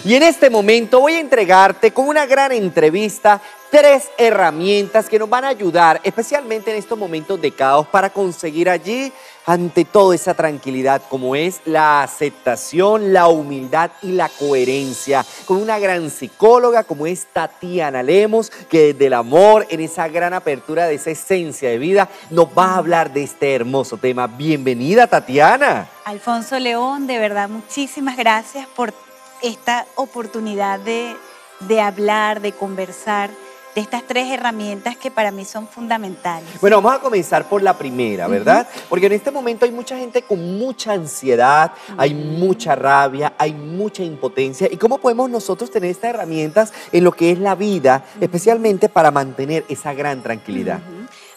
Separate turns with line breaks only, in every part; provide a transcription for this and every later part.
Y en este momento voy a entregarte con una gran entrevista 3 herramientas que nos van a ayudar, especialmente en estos momentos de caos, para conseguir allí, ante todo, esa tranquilidad, como es la aceptación, la humildad y la coherencia, con una gran psicóloga como es Tatiana Lemos, que desde el amor, en esa gran apertura de esa esencia de vida, nos va a hablar de este hermoso tema. Bienvenida, Tatiana.
Alfonso León, de verdad, muchísimas gracias por esta oportunidad de hablar, de conversar de estas 3 herramientas que para mí son fundamentales.
Bueno, vamos a comenzar por la primera, ¿verdad? Porque en este momento hay mucha gente con mucha ansiedad, hay mucha rabia, hay mucha impotencia. ¿Y cómo podemos nosotros tener estas herramientas en lo que es la vida, especialmente para mantener esa gran tranquilidad?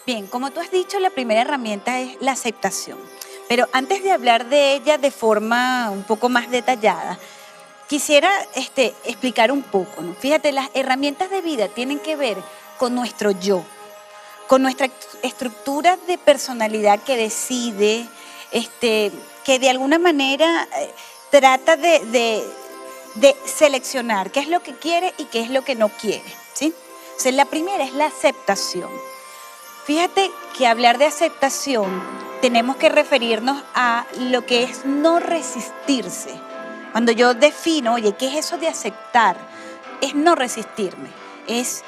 Bien, como tú has dicho, la primera herramienta es la aceptación. Pero antes de hablar de ella de forma un poco más detallada, quisiera explicar un poco, ¿no? Fíjate, las herramientas de vida tienen que ver con nuestro yo, con nuestra estructura de personalidad que decide, que de alguna manera trata de seleccionar qué es lo que quiere y qué es lo que no quiere, ¿sí? O sea, la primera es la aceptación. Fíjate que hablar de aceptación tenemos que referirnos a lo que es no resistirse. Cuando yo defino, oye, ¿qué es eso de aceptar? Es no resistirme, es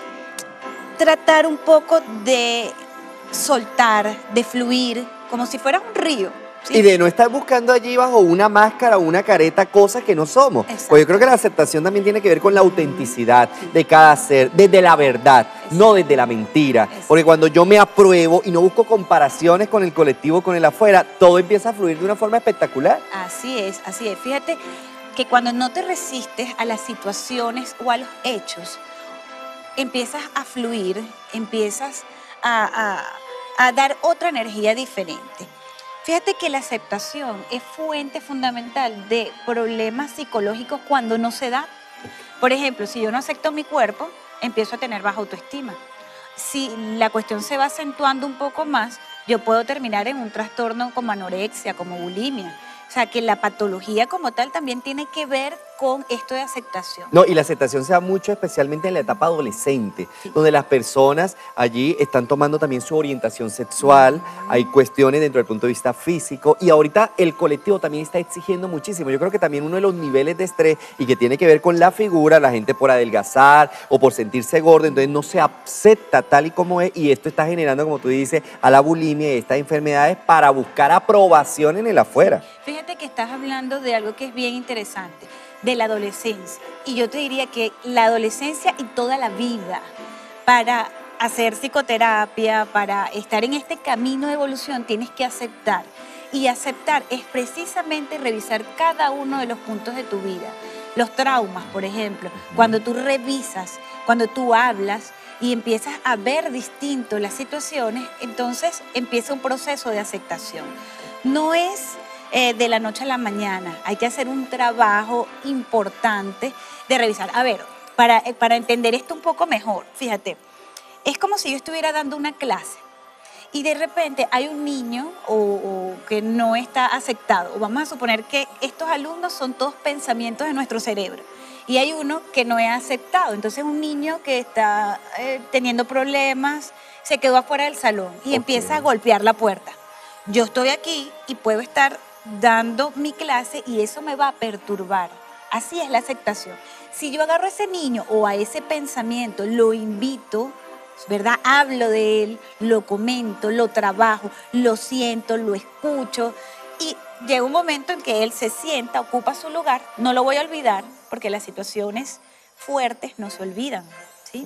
tratar un poco de soltar, de fluir, como si fuera un río. ¿Sí?
Y de no estar buscando allí bajo una máscara o una careta cosas que no somos.
Exacto.
Pues yo creo que la aceptación también tiene que ver con la autenticidad de cada ser, desde la verdad, no desde la mentira. Porque cuando yo me apruebo y no busco comparaciones con el colectivo, con el afuera, todo empieza a fluir de una forma espectacular.
Así es, así es. Fíjate que cuando no te resistes a las situaciones o a los hechos, empiezas a fluir, empiezas a dar otra energía diferente. Fíjate que la aceptación es fuente fundamental de problemas psicológicos cuando no se da. Por ejemplo, si yo no acepto mi cuerpo, empiezo a tener baja autoestima. Si la cuestión se va acentuando un poco más, yo puedo terminar en un trastorno como anorexia, como bulimia. O sea, que la patología como tal también tiene que ver con esto de aceptación.
No, y la aceptación se da mucho especialmente en la etapa adolescente, donde las personas allí están tomando también su orientación sexual, hay cuestiones dentro del punto de vista físico, y ahorita el colectivo también está exigiendo muchísimo. Yo creo que también uno de los niveles de estrés y que tiene que ver con la figura, la gente por adelgazar o por sentirse gorda, entonces no se acepta tal y como es, y esto está generando, como tú dices, a la bulimia y estas enfermedades para buscar aprobación en el afuera.
Fíjate que estás hablando de algo que es bien interesante, de la adolescencia. Y yo te diría que la adolescencia y toda la vida, para hacer psicoterapia, para estar en este camino de evolución, tienes que aceptar. Y aceptar es precisamente revisar cada uno de los puntos de tu vida. Los traumas, por ejemplo, cuando tú revisas, cuando tú hablas y empiezas a ver distinto las situaciones, entonces empieza un proceso de aceptación. No es de la noche a la mañana, hay que hacer un trabajo importante de revisar. A ver, para entender esto un poco mejor, fíjate, es como si yo estuviera dando una clase y de repente hay un niño o que no está aceptado, o vamos a suponer que estos alumnos son todos pensamientos de nuestro cerebro y hay uno que no es aceptado, entonces un niño que está teniendo problemas se quedó afuera del salón y empieza a golpear la puerta. Yo estoy aquí y puedo estar dando mi clase y eso me va a perturbar. Así es la aceptación. Si yo agarro a ese niño o a ese pensamiento, lo invito, ¿verdad? Hablo de él, lo comento, lo trabajo, lo siento, lo escucho y llega un momento en que él se sienta, ocupa su lugar, no lo voy a olvidar porque las situaciones fuertes no se olvidan, ¿sí?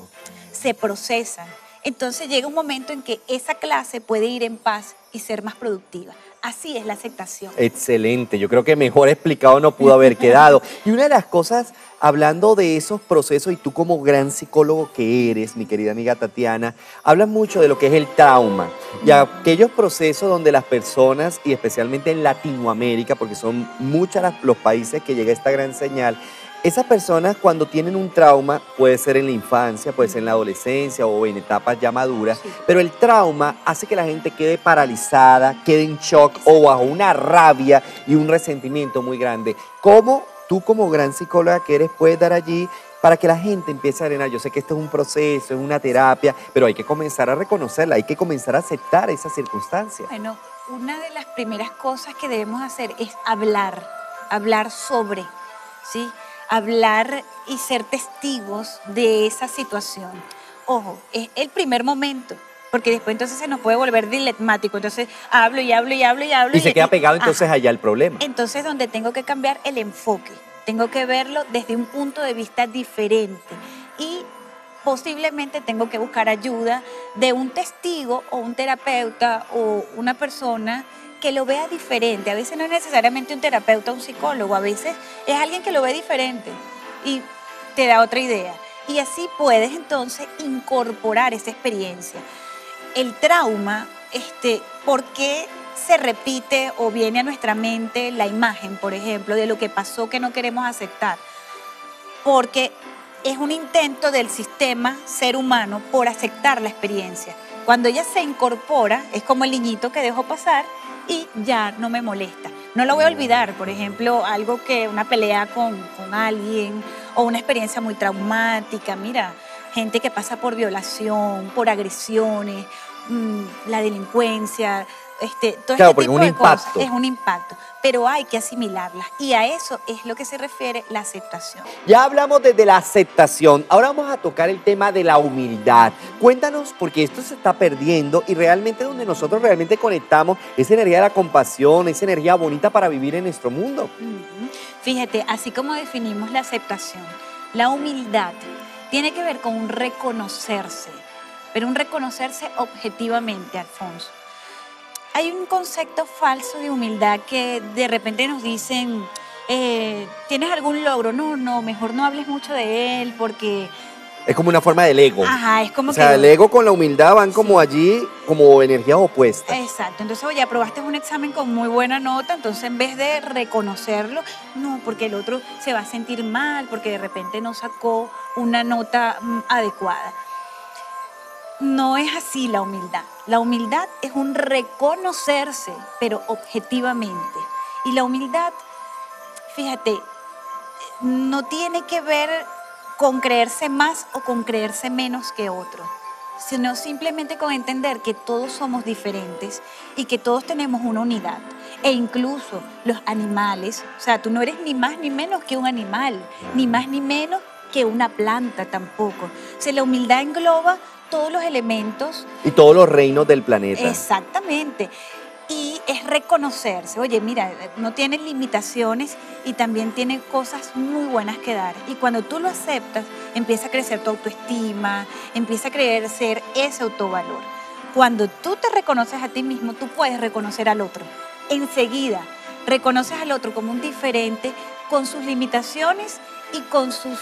Se procesan. Entonces llega un momento en que esa clase puede ir en paz y ser más productiva. Así es la aceptación.
Excelente, yo creo que mejor explicado no pudo haber quedado. Y una de las cosas, hablando de esos procesos, y tú como gran psicólogo que eres, mi querida amiga Tatiana, hablas mucho de lo que es el trauma y aquellos procesos donde las personas, y especialmente en Latinoamérica, porque son muchos los países que llega esta gran señal, esas personas cuando tienen un trauma, puede ser en la infancia, puede ser en la adolescencia o en etapas ya maduras, pero el trauma hace que la gente quede paralizada, quede en shock o bajo una rabia y un resentimiento muy grande. ¿Cómo tú como gran psicóloga que eres puedes dar allí para que la gente empiece a drenar? Yo sé que esto es un proceso, es una terapia, pero hay que comenzar a reconocerla, hay que comenzar a aceptar esa circunstancia.
Bueno, una de las primeras cosas que debemos hacer es hablar sobre, ¿sí? Hablar y ser testigos de esa situación. Ojo, es el primer momento, porque después entonces se nos puede volver dilemático. Entonces hablo y hablo y hablo y hablo.
Y se queda pegado entonces
Ajá.
allá el problema.
Entonces, donde tengo que cambiar el enfoque, tengo que verlo desde un punto de vista diferente y posiblemente tengo que buscar ayuda de un testigo o un terapeuta o una persona que lo vea diferente. A veces no es necesariamente un terapeuta o un psicólogo, a veces es alguien que lo ve diferente y te da otra idea. Y así puedes entonces incorporar esa experiencia. El trauma, ¿por qué se repite o viene a nuestra mente la imagen, por ejemplo, de lo que pasó que no queremos aceptar? Porque es un intento del sistema ser humano por aceptar la experiencia. Cuando ella se incorpora, es como el niñito que dejó pasar y ya no me molesta. No lo voy a olvidar, por ejemplo, una pelea con alguien o una experiencia muy traumática. Mira, gente que pasa por violación, por agresiones, la delincuencia, todo
Claro,
este
porque es
tipo
un
de cosas.
impacto.
Es un impacto, pero hay que asimilarlas y a eso es lo que se refiere la aceptación.
Ya hablamos desde la aceptación, ahora vamos a tocar el tema de la humildad. Cuéntanos, porque esto se está perdiendo y realmente donde nosotros realmente conectamos esa energía de la compasión, esa energía bonita para vivir en nuestro mundo.
Fíjate, así como definimos la aceptación, la humildad tiene que ver con un reconocerse, pero un reconocerse objetivamente, Alfonso. Hay un concepto falso de humildad que de repente nos dicen, ¿tienes algún logro? No, mejor no hables mucho de él porque...
Es como una forma del ego.
Ajá, es como
O sea,
que...
el ego con la humildad van como
Sí.
allí, como energías opuestas.
Exacto, entonces oye, aprobaste un examen con muy buena nota, entonces en vez de reconocerlo, no, porque el otro se va a sentir mal, porque de repente no sacó una nota adecuada. No es así la humildad. La humildad es un reconocerse, pero objetivamente. Y la humildad, fíjate, no tiene que ver con creerse más o con creerse menos que otro, sino simplemente con entender que todos somos diferentes y que todos tenemos una unidad. E incluso los animales, o sea, tú no eres ni más ni menos que un animal, ni más ni menos que una planta tampoco. O sea, la humildad engloba todos los elementos.
Y todos los reinos del planeta.
Exactamente. Y es reconocerse, oye, mira, no tiene limitaciones y también tiene cosas muy buenas que dar. Y cuando tú lo aceptas, empieza a crecer tu autoestima, empieza a crecer ese autovalor. Cuando tú te reconoces a ti mismo, tú puedes reconocer al otro. Enseguida, reconoces al otro como un diferente con sus limitaciones y con sus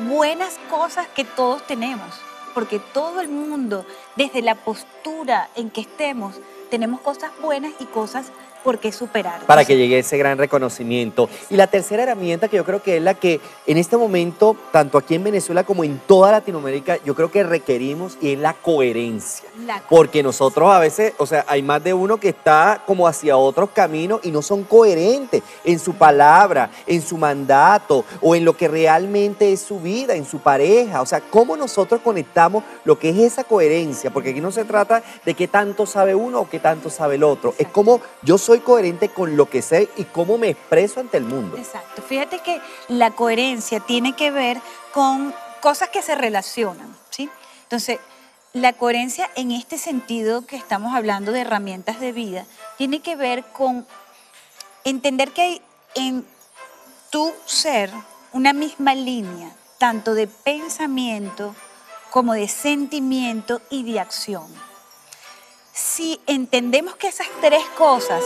buenas cosas que todos tenemos. Porque todo el mundo, desde la postura en que estemos, tenemos cosas buenas y cosas por qué superar.
Para que llegue ese gran reconocimiento. Y la tercera herramienta que yo creo que es la que en este momento, tanto aquí en Venezuela como en toda Latinoamérica, yo creo que requerimos y es la coherencia. Porque nosotros a veces, o sea, hay más de uno que está como hacia otros caminos y no son coherentes en su palabra, en su mandato o en lo que realmente es su vida, en su pareja. O sea, cómo nosotros conectamos lo que es esa coherencia, porque aquí no se trata de qué tanto sabe uno o qué tanto sabe el otro. Es como yo soy coherente con lo que sé y cómo me expreso ante el mundo.
Exacto. Fíjate que la coherencia tiene que ver con cosas que se relacionan, ¿sí? Entonces, la coherencia en este sentido que estamos hablando de herramientas de vida, tiene que ver con entender que hay en tu ser una misma línea, tanto de pensamiento como de sentimiento y de acción. Si entendemos que esas tres cosas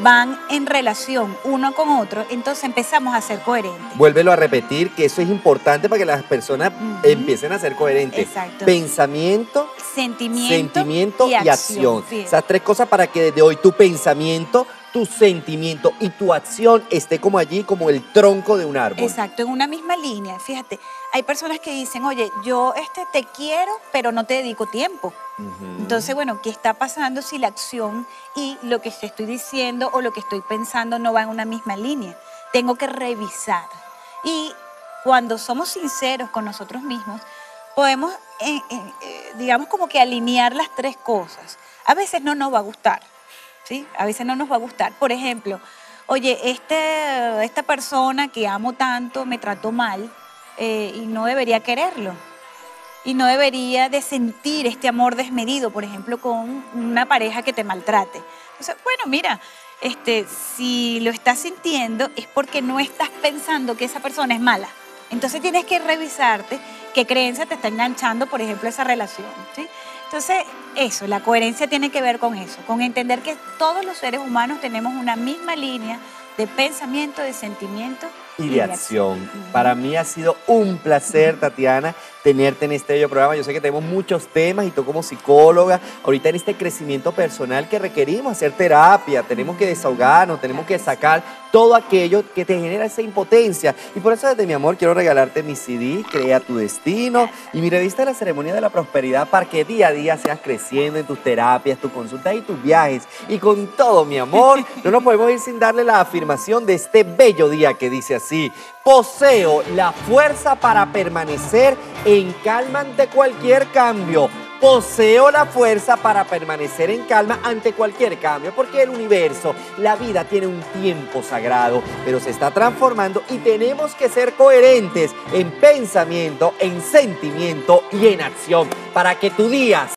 van en relación uno con otro, entonces empezamos a ser coherentes.
Vuélvelo a repetir, que eso es importante para que las personas empiecen a ser coherentes.
Exacto.
Pensamiento,
Sentimiento
y acción.
Fíjate.
Esas tres cosas para que desde hoy tu pensamiento, tu sentimiento y tu acción esté como allí, como el tronco de un árbol.
Exacto, en una misma línea. Fíjate, hay personas que dicen, oye, yo te quiero, pero no te dedico tiempo. Entonces, bueno, ¿qué está pasando si la acción y lo que te estoy diciendo o lo que estoy pensando no va en una misma línea? tengo que revisar. Y cuando somos sinceros con nosotros mismos, podemos, digamos, como que alinear las tres cosas. A veces no nos va a gustar, ¿sí? A veces no nos va a gustar. Por ejemplo, oye, esta persona que amo tanto me trató mal y no debería quererlo. Y no debería de sentir este amor desmedido, por ejemplo, con una pareja que te maltrate. Entonces, bueno, mira, si lo estás sintiendo es porque no estás pensando que esa persona es mala. Entonces tienes que revisarte qué creencia te está enganchando, por ejemplo, esa relación, ¿sí? Entonces, eso, la coherencia tiene que ver con eso, con entender que todos los seres humanos tenemos una misma línea de pensamiento, de sentimiento
y de acción. Para mí ha sido un placer, Tatiana, tenerte en este bello programa. Yo sé que tenemos muchos temas y tú como psicóloga, ahorita en este crecimiento personal que requerimos hacer terapia, tenemos que desahogarnos, tenemos que sacar todo aquello que te genera esa impotencia. Y por eso, desde mi amor, quiero regalarte mi CD, Crea tu Destino, y mi revista La Ceremonia de la Prosperidad, para que día a día seas creciendo en tus terapias, tus consultas y tus viajes. Y con todo, mi amor, no nos podemos ir sin darle la afirmación de este bello día que dice así: poseo la fuerza para permanecer en calma ante cualquier cambio. Poseo la fuerza para permanecer en calma ante cualquier cambio, porque el universo, la vida tiene un tiempo sagrado, pero se está transformando y tenemos que ser coherentes en pensamiento, en sentimiento y en acción para que tu día